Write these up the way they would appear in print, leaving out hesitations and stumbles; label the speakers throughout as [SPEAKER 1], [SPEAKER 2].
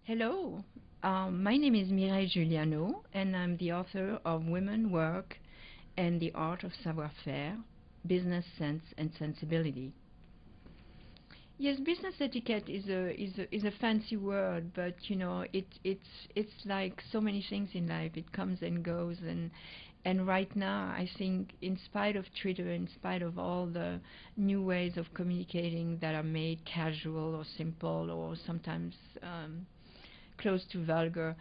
[SPEAKER 1] Hello, my name is Mireille Guiliano, and I'm the author of Women, Work, and the Art of Savoir, Faire, Business Sense and Sensibility. Yes, business etiquette is a fancy word, but it's like so many things in life. It comes and goes, and right now I think, in spite of Twitter, in spite of all the new ways of communicating that are made casual or simple or sometimes close to vulgar,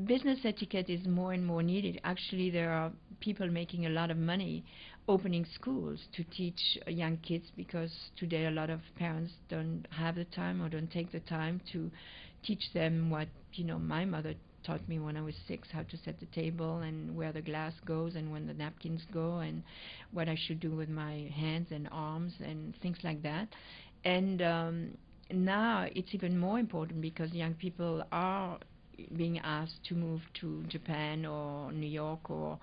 [SPEAKER 1] business etiquette is more and more needed. Actually, there are people making a lot of money opening schools to teach young kids, because today a lot of parents don't have the time or don't take the time to teach them what my mother taught me when I was 6, how to set the table and where the glass goes and when the napkins go and what I should do with my hands and arms and things like that. And now it's even more important because young people are being asked to move to Japan or New York or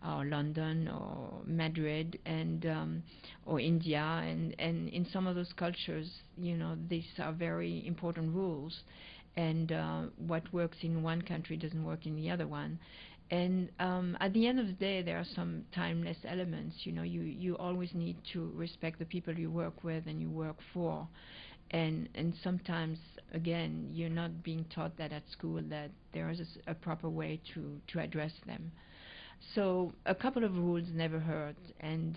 [SPEAKER 1] London or Madrid and or India, and in some of those cultures, these are very important rules, and what works in one country doesn't work in the other one. And at the end of the day, there are some timeless elements. You always need to respect the people you work with and you work for, and sometimes, again, you're not being taught that at school, that there is a proper way to address them. So a couple of rules never hurt, and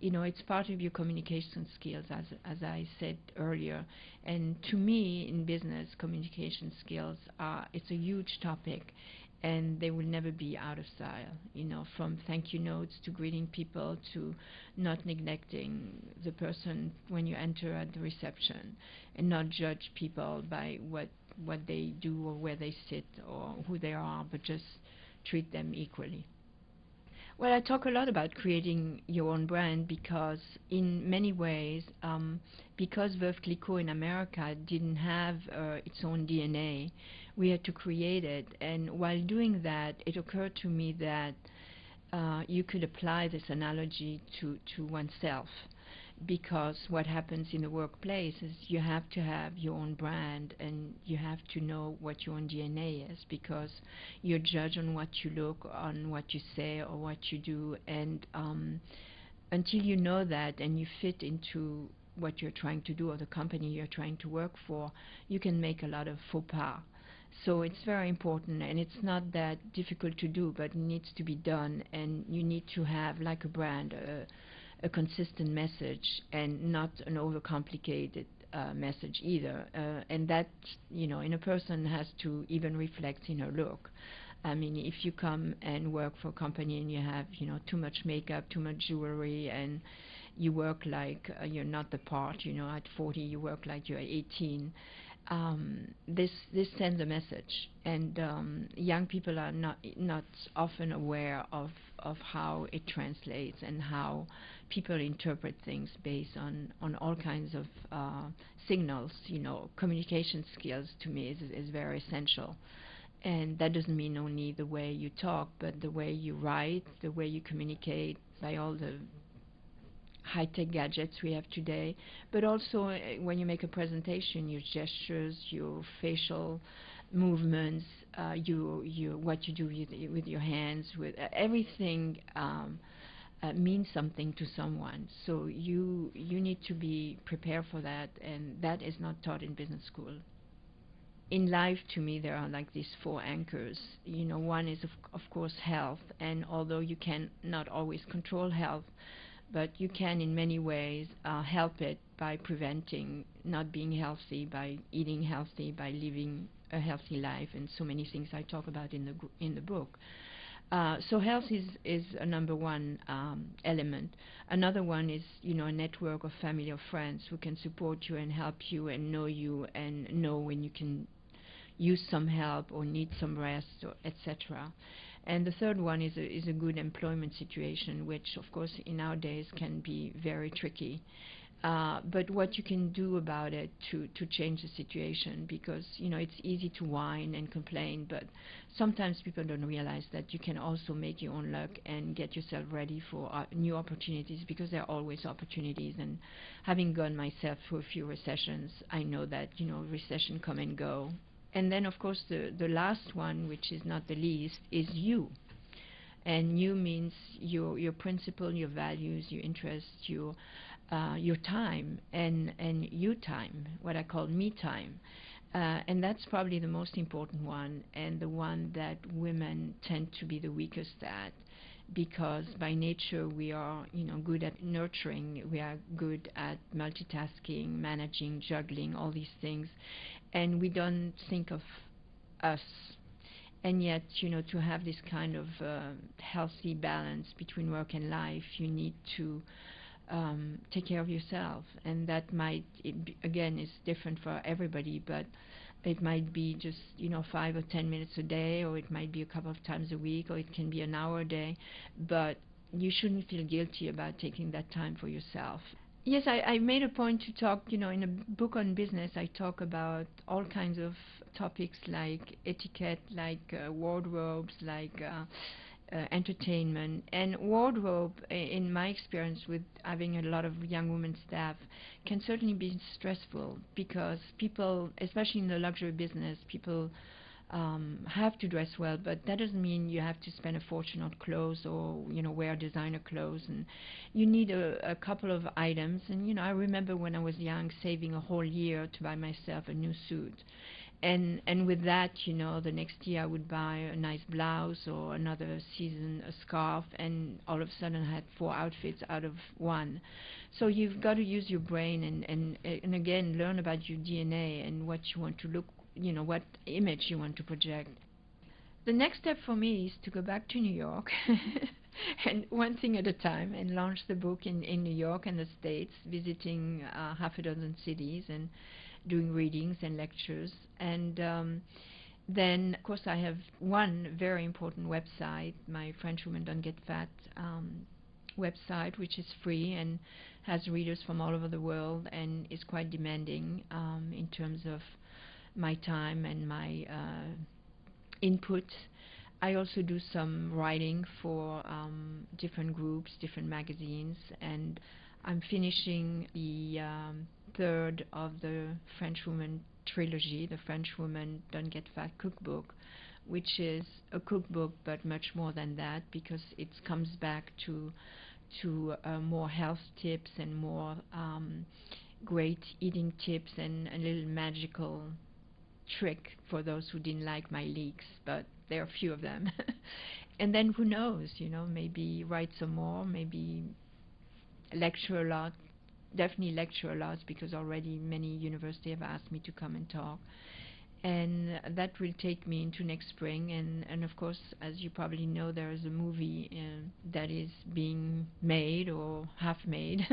[SPEAKER 1] it's part of your communication skills, as I said earlier. And to me, in business, communication skills it's a huge topic, and they will never be out of style. From thank you notes to greeting people to not neglecting the person when you enter at the reception, and not judge people by what they do or where they sit or who they are, but just treat them equally. Well, I talk a lot about creating your own brand because, in many ways, because Veuve Clicquot in America didn't have its own DNA, we had to create it. And while doing that, it occurred to me that you could apply this analogy to oneself, because what happens in the workplace is you have to have your own brand, and you have to know what your own DNA is, because you're judged on what you look, on what you say, or what you do, and until you know that and you fit into what you're trying to do or the company you're trying to work for, you can make a lot of faux pas. So it's very important, and it's not that difficult to do, but it needs to be done, and you need to have, like a brand, a consistent message, and not an overcomplicated message either. And that, in a person, has to even reflect in her look. I mean, if you come and work for a company and you have, too much makeup, too much jewelry, and you work like you're not the part, at 40 you work like you're 18, this sends a message, and young people are not often aware of how it translates and how people interpret things based on all kinds of signals. Communication skills, to me, is very essential. And that doesn't mean only the way you talk, but the way you write, the way you communicate, by all the high-tech gadgets we have today, but also when you make a presentation, your gestures, your facial movements, what you do with your hands, with everything means something to someone. So you need to be prepared for that, and that is not taught in business school. In life, to me, there are like these 4 anchors. One is of course health, and although you can not always control health, but you can in many ways help it by preventing not being healthy, by eating healthy, by living a healthy life, and so many things I talk about in the book. So health is a number one element. Another one is, a network of family or friends who can support you and help you and know you and know when you can use some help or need some rest, or etc. And the third one is a good employment situation, which of course in our days can be very tricky. But what you can do about it to change the situation, because it's easy to whine and complain, but sometimes people don't realize that you can also make your own luck and get yourself ready for new opportunities, because there are always opportunities. And having gone myself through a few recessions, I know that recession come and go, And then, of course, the last one, which is not the least, is you. And you means your principle, your values, your interests, your time, and you time, what I call me time. And that's probably the most important one, and the one that women tend to be the weakest at, because by nature we are, good at nurturing, we are good at multitasking, managing, juggling, all these things, and we don't think of us. And yet, to have this kind of healthy balance between work and life, you need to take care of yourself. And that might, again, is different for everybody, but it might be just, 5 or 10 minutes a day, or it might be a couple of times a week, or it can be an hour a day. But you shouldn't feel guilty about taking that time for yourself. Yes, I made a point to talk, in a book on business, I talk about all kinds of topics like etiquette, like wardrobes, like entertainment. And wardrobe, in my experience with having a lot of young women staff, can certainly be stressful, because people, especially in the luxury business, people have to dress well, but that doesn't mean you have to spend a fortune on clothes, or wear designer clothes. And you need a couple of items. And I remember when I was young, saving a whole year to buy myself a new suit. And with that, the next year I would buy a nice blouse, or another season a scarf, and all of a sudden I had 4 outfits out of one. So you've got to use your brain, and again, learn about your DNA and what you want to look, what image you want to project. The next step for me is to go back to New York, and one thing at a time, and launch the book in New York and the States, visiting half a dozen cities and doing readings and lectures. And then, of course, I have one very important website, my French Women Don't Get Fat website, which is free and has readers from all over the world, and is quite demanding in terms of my time and my input. I also do some writing for different groups, different magazines, and I'm finishing the third of the French Woman trilogy, the French Woman Don't Get Fat cookbook, which is a cookbook, but much more than that, because it comes back to more health tips and more great eating tips, and a little magical trick for those who didn't like my leaks, but there are a few of them. And then who knows, maybe write some more, maybe lecture a lot, definitely lecture a lot, because already many universities have asked me to come and talk. And that will take me into next spring. And of course, as you probably know, there is a movie that is being made, or half made.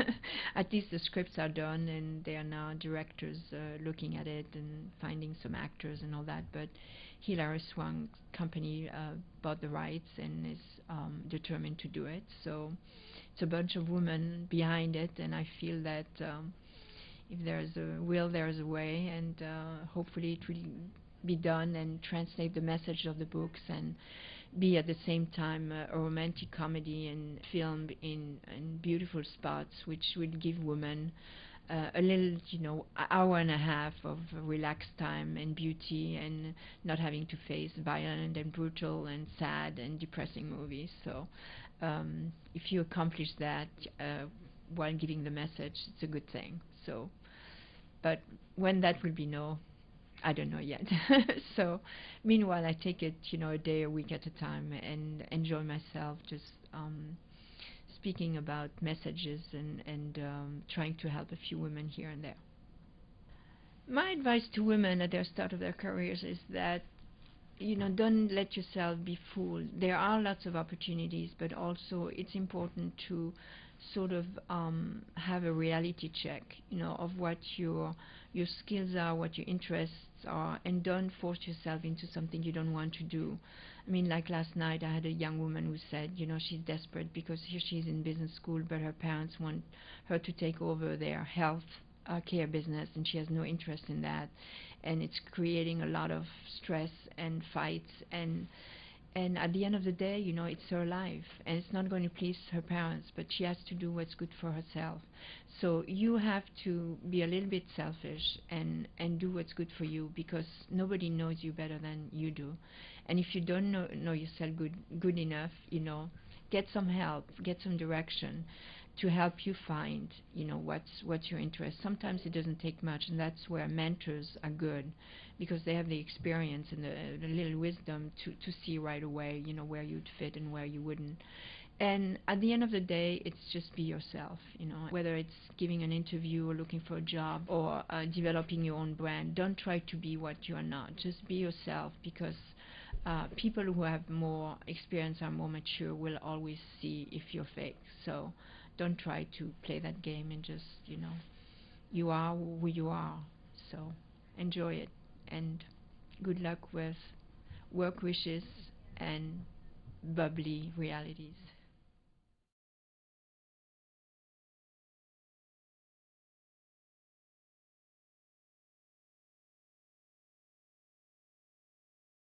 [SPEAKER 1] At least the scripts are done, and there are now directors looking at it and finding some actors and all that. But Hilary Swank's company bought the rights and is determined to do it. So it's a bunch of women behind it, and I feel that if there's a will, there's a way, and hopefully it will be done and translate the message of the books, and be at the same time a romantic comedy and filmed in beautiful spots, which will give women a little, hour and a half of relaxed time and beauty, and not having to face violent and brutal and sad and depressing movies. So if you accomplish that while giving the message, it's a good thing. So, but when that will be, no, I don't know yet. So meanwhile, I take it, a day, a week at a time, and enjoy myself, just speaking about messages, and trying to help a few women here and there. My advice to women at the start of their careers is that, don't let yourself be fooled. There are lots of opportunities, but also it's important to sort of have a reality check, of what your skills are, what your interests are, and don't force yourself into something you don't want to do. I mean, like last night, I had a young woman who said, she's desperate because here she's in business school, but her parents want her to take over their health care business, and she has no interest in that, and it's creating a lot of stress and fights, and And at the end of the day, it's her life, and it's not going to please her parents, but she has to do what's good for herself. So you have to be a little bit selfish and do what's good for you, because nobody knows you better than you do. And if you don't know yourself good enough, get some help, get some direction to help you find, what's your interest. Sometimes it doesn't take much, and that's where mentors are good, because they have the experience and the little wisdom to see right away, where you'd fit and where you wouldn't. And at the end of the day, it's just be yourself, whether it's giving an interview or looking for a job or developing your own brand. Don't try to be what you are not. Just be yourself, because people who have more experience, are more mature, will always see if you're fake. So don't try to play that game, and just, you are who you are. So enjoy it, and good luck with work wishes and bubbly realities.